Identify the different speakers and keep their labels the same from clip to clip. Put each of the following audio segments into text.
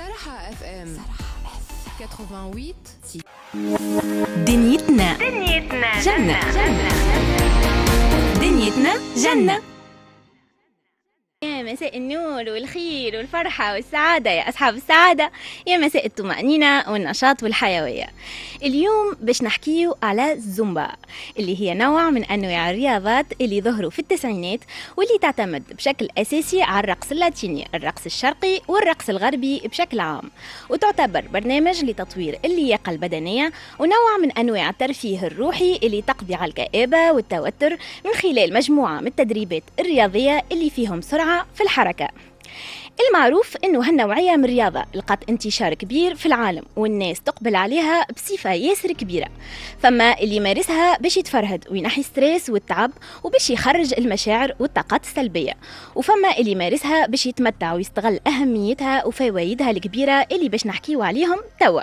Speaker 1: صراحة اف ام 88.
Speaker 2: دنيتنا جنة. دنيتنا جنة.
Speaker 3: يا مساء النور والخير والفرحة والسعادة يا أصحاب السعادة، يا مساء الطمأنينة والنشاط والحيوية. اليوم باش نحكيو على الزومبا، اللي هي نوع من أنواع الرياضات اللي ظهروا في التسعينات، واللي تعتمد بشكل أساسي على الرقص اللاتيني، الرقص الشرقي والرقص الغربي بشكل عام، وتعتبر برنامج لتطوير اللياقة البدنية ونوع من أنواع الترفيه الروحي اللي تقضي على الكآبة والتوتر من خلال مجموعة من التدريبات الرياضية اللي فيهم سرعة في الحركة. المعروف أنه هالنوعية من الرياضة لقت انتشار كبير في العالم، والناس تقبل عليها بصفة ياسر كبيرة. فما اللي يمارسها باش يتفرهد وينحي ستريس والتعب وباش يخرج المشاعر والطاقات السلبية، وفما اللي يمارسها باش يتمتع ويستغل أهميتها وفوائدها الكبيرة اللي باش نحكيو عليهم توا.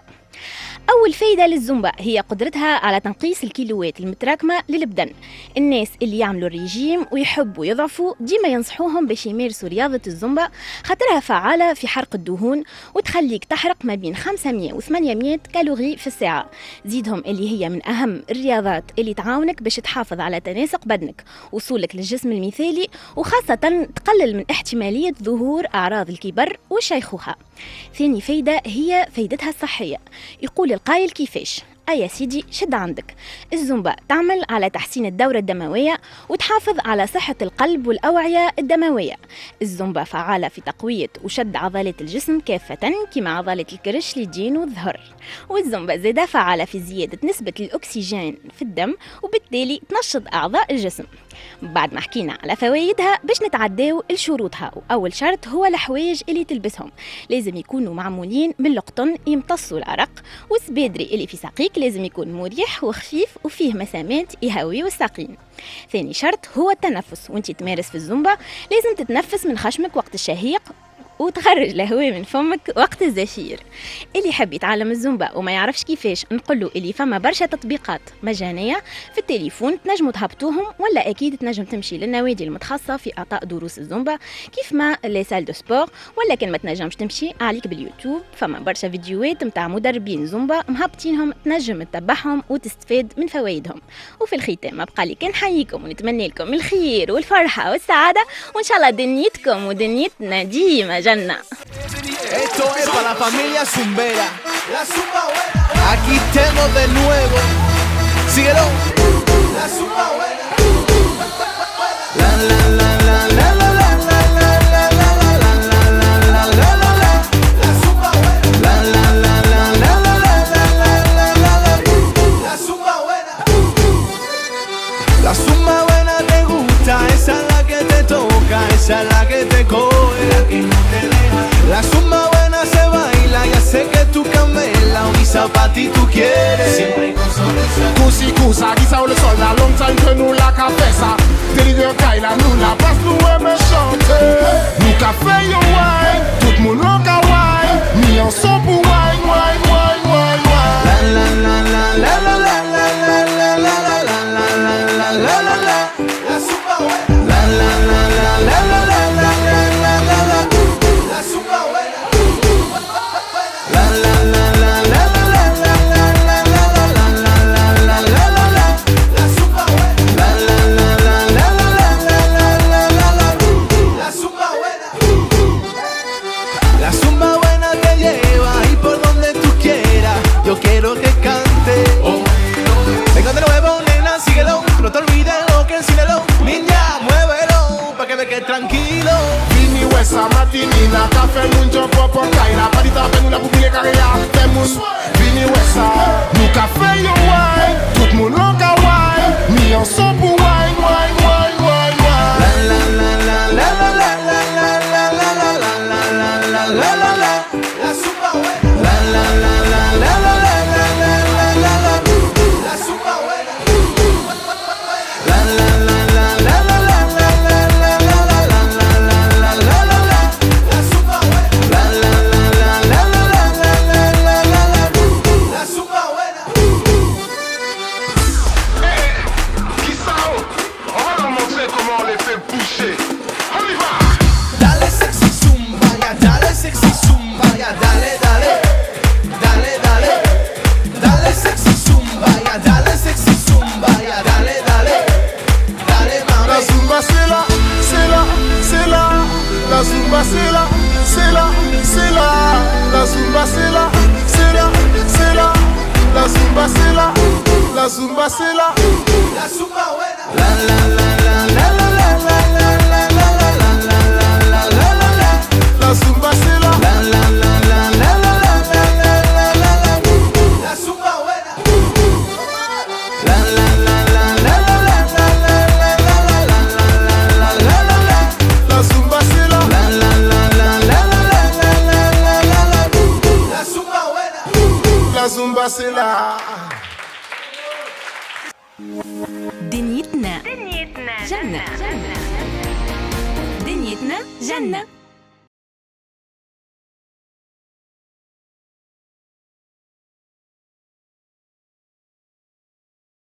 Speaker 3: أول فايدة للزومبا هي قدرتها على تنقيص الكيلوات المتراكمة للبدن. الناس اللي يعملوا الريجيم ويحبوا يضعفوا ديما ينصحوهم باش يمارسوا رياضة الزومبا، خاطرها فعالة في حرق الدهون وتخليك تحرق ما بين 500 و 800 كالوري في الساعة. زيدهم اللي هي من أهم الرياضات اللي تعاونك باش تحافظ على تناسق بدنك، وصولك للجسم المثالي، وخاصة تقلل من احتمالية ظهور أعراض الكبر والشيخوخة. ثاني فايدة هي فايدتها الصحية. يقول القائل كيفاش؟ يا سيدي شد عندك. الزومبا تعمل على تحسين الدورة الدموية وتحافظ على صحة القلب والأوعية الدموية. الزومبا فعالة في تقوية وشد عضلات الجسم كافة، كما عضلة الكرش، اليدين والظهر. والزومبا زادة فعالة في زيادة نسبة الأكسجين في الدم، وبالتالي تنشط أعضاء الجسم. بعد ما حكينا على فوائدها باش نتعداو لشروطها. وأول شرط هو الحوايج اللي تلبسهم لازم يكونوا معمولين من القطن يمتصوا العرق، والسبادري اللي في ساقيك لازم يكون مريح وخفيف وفيه مسامات يهوي والساقين. ثاني شرط هو التنفس، وانتي تمارس في الزومبا لازم تتنفس من خشمك وقت الشهيق وتخرج الهواء من فمك وقت الزفير. اللي يحب يتعلم الزومبا وما يعرفش كيفاش، نقوله اللي فما برشا تطبيقات مجانية في التليفون تنجموا تهبطوهم، ولا أكيد تنجم تمشي للنوادي المتخصصة في إعطاء دروس الزومبا كيف ما لي سال دو سبور. ولا كان ما تنجمش تمشي عليك باليوتيوب، فما برشا فيديوهات متاع مدربين زومبا مهبطينهم تنجم تتبعهم وتستفاد من فوائدهم. وفي الختام بقى لي كان نحييكم ونتمنى لكم الخير والفرحة والسعادة، وإن شاء الله دنيتكم ودنيتنا ديما جنة.
Speaker 4: Esto es para la familia zumbera. La zumba buena. Aquí tengo de nuevo. Síguelo. La zumba buena. La la la la la la la la la la la la la la la la la. La zumba buena. La la la la la la la la la la la. La zumba buena. La zumba buena te gusta, esa es la que te toca, esa es la que te coge, la que no te deja. La zumba buena se baila, ya sé que tú camela, misa pa' ti tú quieres. Siempre con sorpresa.
Speaker 5: Kusi kusa, gisa ou le sol, la long time que nous la cabeza. Tell you Kyla, nous la passe, nous aime chanter. Nous ka fait yo wine, tout moun rock a wine. Mi en son pour wine, wine, wine, wine, wine.
Speaker 4: La la la la la la la la la la la la la la la la la. La zumba buena. La la la la la la la la la la la la. La zumba buena. La la la la la la la la la la la la la la la la. La zumba buena. La la la la la la la la la la la. La zumba buena. La zumba buena te lleva ahí por donde tú quieras. Yo quiero que cante. Vengo de nuevo, nena, síguelo. No te olvides lo que enséñalo. Niña, muévelo pa' que me quede tranquilo.
Speaker 5: Vini wesa matinina, café moun jump up on Kyla. Padita pen nou la pou bile kare ya te moun. Vini wesa, nou ka fe yo wine, tout moun rock a wine. Mi an son pou wine, wine, wine, wine, wine.
Speaker 4: La la la la la la la la la la la la la la la la la. La zumba buena. La la la la la la la la la la la la. La zumba buena. La la la la la la la la la la la la la la la la. La zumba buena. La la la la la la la la la la la la. La zumba buena.
Speaker 5: Kisao, on va leur montrer comment on les fait bouger. On y va.
Speaker 4: Dale sexy zumba, ya dale sexy zumba, ya dale, dale, dale, dale, dale sexy zumba, ya dale sexy zumba, ya dale, dale, dale mami.
Speaker 5: La zumba c'est là, c'est là, c'est là. La zumba c'est là, c'est là, c'est là. La zumba c'est là, c'est là, c'est là. La zumba c'est là, la zumba c'est là.
Speaker 4: La zumba buena. La la la la la la la la la la la la la la la la.
Speaker 5: La zumba c'est là.
Speaker 4: La la la la la la la la la la la. La zumba buena. La la la la la la la la la la la la la la.
Speaker 5: La zumba c'est là.
Speaker 4: La la la la la la la la la la la. La zumba buena.
Speaker 5: La zumba c'est là.
Speaker 2: دنيتنا
Speaker 3: دنيتنا
Speaker 2: جنة دنيتنا جنة